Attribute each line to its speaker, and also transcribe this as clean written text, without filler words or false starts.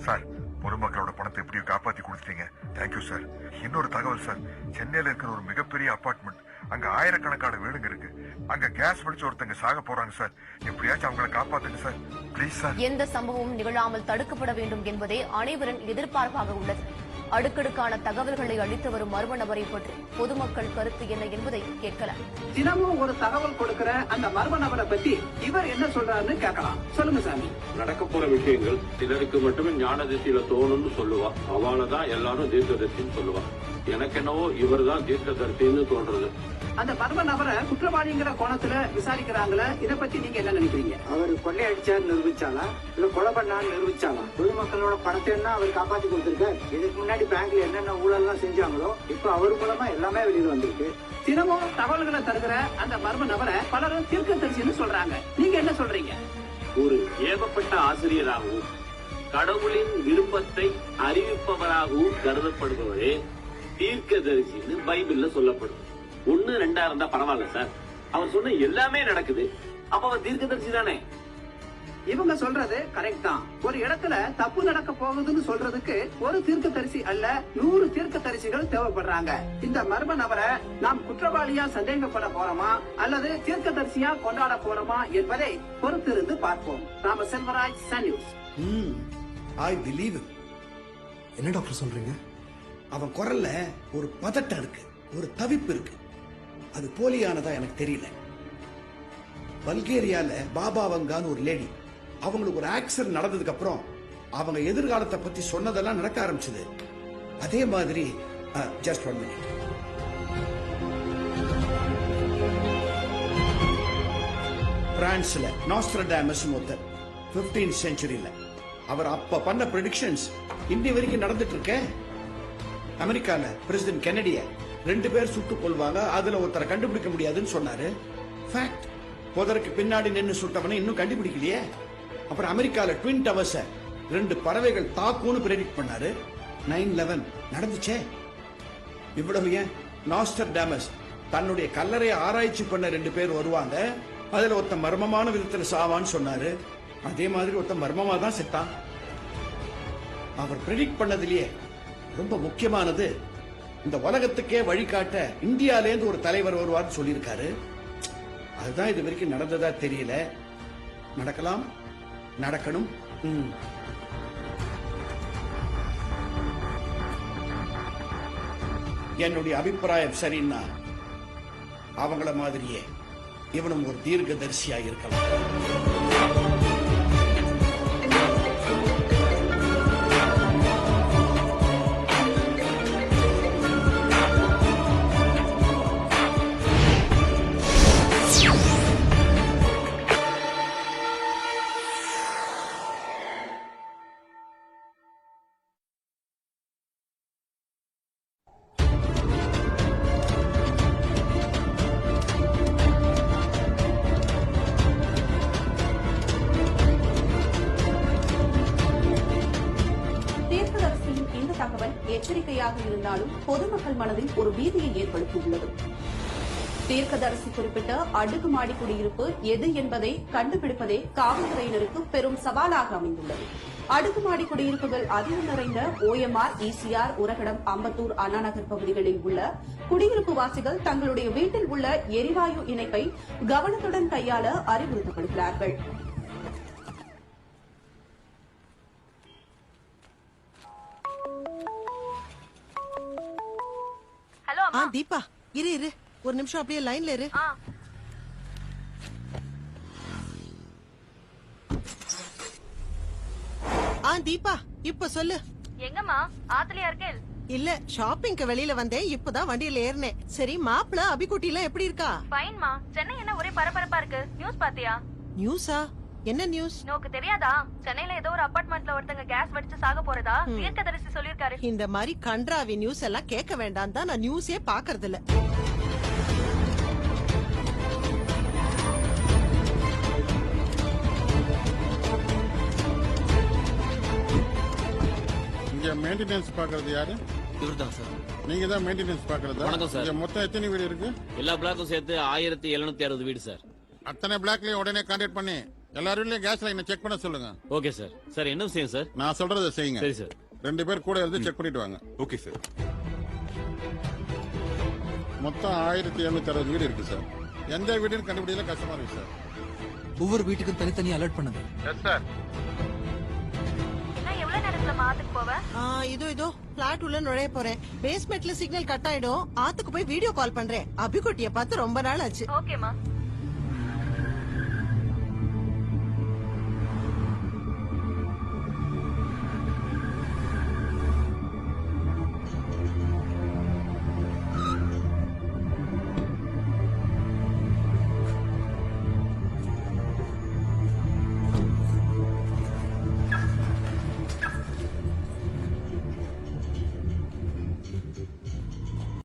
Speaker 1: Sir, பொதுமக்களோட பணத்தை எப்படியோ காப்பாத்தி கொடுத்துட்டீங்க. Thank you sir. இன்னொரு தகவல் சார், சென்னையில இருக்கிற ஒரு மிகப்பெரிய அபார்ட்மெண்ட், அங்க ஆயிரக்கணக்கான வீடுங்க இருக்கு. அங்க கேஸ் வெடிச்சு ஒருத்தங்க சாக போறாங்க சார். எப்படியாச்சும் அவங்களை காப்பாத்துங்க சார், ப்ளீஸ் சார்.
Speaker 2: எந்த சம்பவமும் நிகழாமல் தடுக்கப்பட வேண்டும் என்பதே அனைவரின் எதிர்பார்ப்பாக உள்ளது. அடுக்கடுக்கான தகவல்களை அளித்து வரும் மர்ம நபரை பற்றி பொதுமக்கள் கருத்து என்ன என்பதை கேட்கலாம்.
Speaker 3: தினமும் ஒரு தகவல் கொடுக்கிற அந்த மர்ம நபரை பத்தி இவர் என்ன சொல்றாருன்னு கேட்கலாம். சொல்லுங்க சாமி.
Speaker 4: நடக்க போற விஷயங்கள் சிலருக்கு மட்டுமே ஞான திசையில தோணும்னு சொல்லுவா. அவளதான் எல்லாரும் தீர்க்கதரிசின்னு சொல்லுவா. எனக்கு என்னவோ இவர் தான் தீர்க்கதரிசின்னு தோன்றது.
Speaker 3: அந்த மர்ம நபரை குற்றவாளிங்கிற கோணத்துல விசாரிக்கிறாங்களே, இத பத்தி நீங்க என்ன நினைக்கிறீங்க?
Speaker 5: அவர் கொள்ளையடிச்சார் நிரூபிச்சாலா இல்ல கொலை பண்ணான்னு நிரூபிச்சாலா? பொதுமக்களோட பணத்தை என்ன அவர் காப்பாத்தி கொடுத்திருக்காரு. இதுக்கு முன்னாடி பேங்க்ல என்னென்ன ஊழல் எல்லாம் செஞ்சாங்களோ இப்ப அவர் மூலமா எல்லாமே வெளியில வந்திருக்கு.
Speaker 3: தினமும் தகவல்களை தருகிற அந்த மர்ம நபரை பலரும் தீர்க்கதரிசின்னு சொல்றாங்க. நீங்க என்ன சொல்றீங்க?
Speaker 4: ஒரு ஏவப்பட்ட ஆசிரியராகவும் கடவுளின் விருப்பத்தை அறிவிப்பவராகவும் கருதப்படுபவரே தீர்க்கதரிசின்னு பைபிள்ல சொல்லப்படும். 1, 2 இருந்தா பரவாயில்ல சார். அவர் சொன்ன எல்லாமே நடக்குது. அப்ப அவர் தீர்க்கதரிசி தானே?
Speaker 3: இவங்க சொல்றது கரெக்ட் தான். ஒரு இடத்துல தப்பு நடக்க போகுதுன்னு சொல்றதுக்கு ஒரு தீர்க்கதரிசி அல்ல 100 தீர்க்கதரிசிகள் தேவைப்படுறாங்க. இந்த மர்ம நபரை நாம் குற்றவாளியா சந்தேகப்பட போறோமா அல்லது தீர்க்கதரிசியா கொண்டாட போறோமா என்பதை பொறுத்திருந்து பார்ப்போம். நாம Selvaraj, Sun News.
Speaker 6: I believe. என்ன டாக்டர் சொல்றீங்க? அவன் குரல்ல ஒரு பதட்டம் இருக்கு, ஒரு தவிப்பு இருக்கு. அது போலியானதா எனக்கு தெரியல. பல்கேரியால பாபா வங்கான்னு ஒரு லேடி, அவங்களுக்கு ஒரு ஆக்சிடென்ட் நடந்ததுக்கு அப்புறம் அவங்க எதிர்காலத்தை பத்தி சொன்னதெல்லாம் நடக்க ஆரம்பிச்சது. அதே மாதிரி ஜஸ்ட் 1 மினிட். பிரான்ஸ்ல நாஸ்ட்ரடாமஸ் ஒருத்தர் 15th செஞ்சுரியில அவர் அப்ப பண்ண ப்ரெடிக்ஷன்ஸ் இன்னி வரைக்கும் நடந்துட்டு இருக்க. அமெரிக்கால பிரசிடென்ட் கென்னடிய 2 பேர் சுட்டுக் கொள்வாங்க, அதுல ஒருத்தரை கண்டுபிடிக்க முடியாதுன்னு சொன்னாரு. ஃபேக்ட். புதருக்கு பின்னாடி நின்று சுட்டவனை இன்னும் கண்டுபிடிக்கலையே. அப்புறம் அமெரிக்கால ட்வின் டவர்ஸ் 2 பறவைகள் தாக்குன்னு பிரெடிக்ட் பண்ணாரு. 9/11 நடந்துச்சே. இவ்வளவு ஏன், நாஸ்ட்ரடாமஸ் தன்னுடைய கல்லறையை ஆராய்ச்சி பண்ண 2 பேர் வருவாங்க, அதுல ஒருத்தன் மர்மமான விதத்துல சாவான்னு சொன்னாரு. அதே மாதிரி ஒருத்தன் மர்மமா தான் செத்தான். அவர் பிரெடிக்ட் பண்ணதுலயே ரொம்ப முக்கியமானது, இந்த உலகத்துக்கே வழிகாட்ட இந்தியாலேருந்து ஒரு தலைவர் வருவார்னு சொல்லியிருக்காரு. அதுதான் இது வரைக்கும் நடந்ததா தெரியல. நடக்கலாம், நடக்கணும். என்னுடைய அபிப்பிராயம் சரின்னா அவங்கள மாதிரியே இவனும் ஒரு தீர்க்கதரிசியா இருக்கலாம்.
Speaker 2: எச்சரிக்கையாக இருந்தாலும் பொதுமக்கள் மனதில் ஒரு பீதியை ஏற்படுத்தியுள்ளது. தீர்க்கதரிசி குறிப்பிட்ட அடுக்குமாடி குடியிருப்பு எது என்பதை கண்டுபிடிப்பதே காவல்துறையினருக்கு பெரும் சவாலாக அமைந்துள்ளது. அடுக்குமாடி குடியிருப்புகள் அதிகம் நிறைந்த OMR, ECR, உரகடம், அம்பத்தூர், அண்ணாநகர் பகுதிகளில் உள்ள குடியிருப்பு வாசிகள் தங்களுடைய வீட்டில் உள்ள எரிவாயு இணைப்பை கவனத்துடன் கையாள அறிவுறுத்தப்படுகிறார்கள்.
Speaker 7: தீபா, இரு ஒரு நிமிஷம் அப்படியே லைன்ல இரு. தீபா, இப்ப சொல்லு.
Speaker 8: எங்கம்மா? ஆத்துலயா இருக்கேன்?
Speaker 7: இல்ல, ஷாப்பிங்க்கு வெளியில வந்தேன், இப்பதான் வண்டியில ஏறினேன். சரி, மாப்பிள அபிகுட்டி எல்லாம் எப்படி இருக்கா?
Speaker 8: ஃபைன்மா. சென்னை என்ன ஒரே பரபரப்பா இருக்கு? நியூஸ் பாத்தியா?
Speaker 7: நியூஸா? என்ன நியூஸ்?
Speaker 8: நோக்கு தெரியாதா? சென்னையில ஏதோ ஒரு அபார்ட்மெண்ட்ல ஒருத்தங்க கேஸ் வெடிச்சு சாக போறதா தீர்க்கதரிசி சொல்லிருக்காரு.
Speaker 7: இந்த மாதிரி கன்றாவி நியூஸ் எல்லாம் கேட்க வேண்டாம் தான் நான் நியூஸே பாக்குறது இல்ல.
Speaker 9: இங்க மெயின்டெனன்ஸ் பாக்குறது யாரு?
Speaker 10: இவர்தான் சார்.
Speaker 9: நீங்க தான் மெயின்டெனன்ஸ் பாக்குறதா?
Speaker 10: வணக்கம் சார்.
Speaker 9: மொத்தம் எத்தனை வீடு இருக்கு?
Speaker 10: எல்லா பிளாக்கும் சேர்த்து 1760 வீடு சார்.
Speaker 9: அத்தனை பிளாக்லயும் உடனே கான்டாக்ட் பண்ணி எல்லாரும் வீட்லயும் கேஸ் லைனை செக் பண்ண சொல்லுங்க.
Speaker 10: Okay sir. சார் என்ன விஷயம் சார்?
Speaker 9: நான் சொல்றதை செய்யுங்க.
Speaker 10: சரி சார்.
Speaker 9: 2 பேர் கூட இருந்து செக் பண்ணிட்டு வாங்க.
Speaker 1: Okay sir.
Speaker 9: மொத்தம் 1760 வீடு இருக்கு சார். எந்த வீடுன்னு கண்டுபிடிக்கல கஷ்டமா இருக்கு சார்.
Speaker 11: ஒவ்வொரு வீட்டுக்கும் தனித்தனி அலர்ட் பண்ணுங்க.
Speaker 9: Yes sir.
Speaker 8: இன்னும் எவ்வளவு நேரத்துல ஆத்துக்கு போவ?
Speaker 7: இதோ பிளாட் உள்ள நுழைய போறேன். பேஸ்மெண்ட்ல சிக்னல் கட் ஆயிடும். ஆத்துக்கு போய் வீடியோ கால் பண்றேன். அபிகுட்டிய பார்த்து ரொம்ப நாள் ஆச்சு.
Speaker 8: ஓகேமா.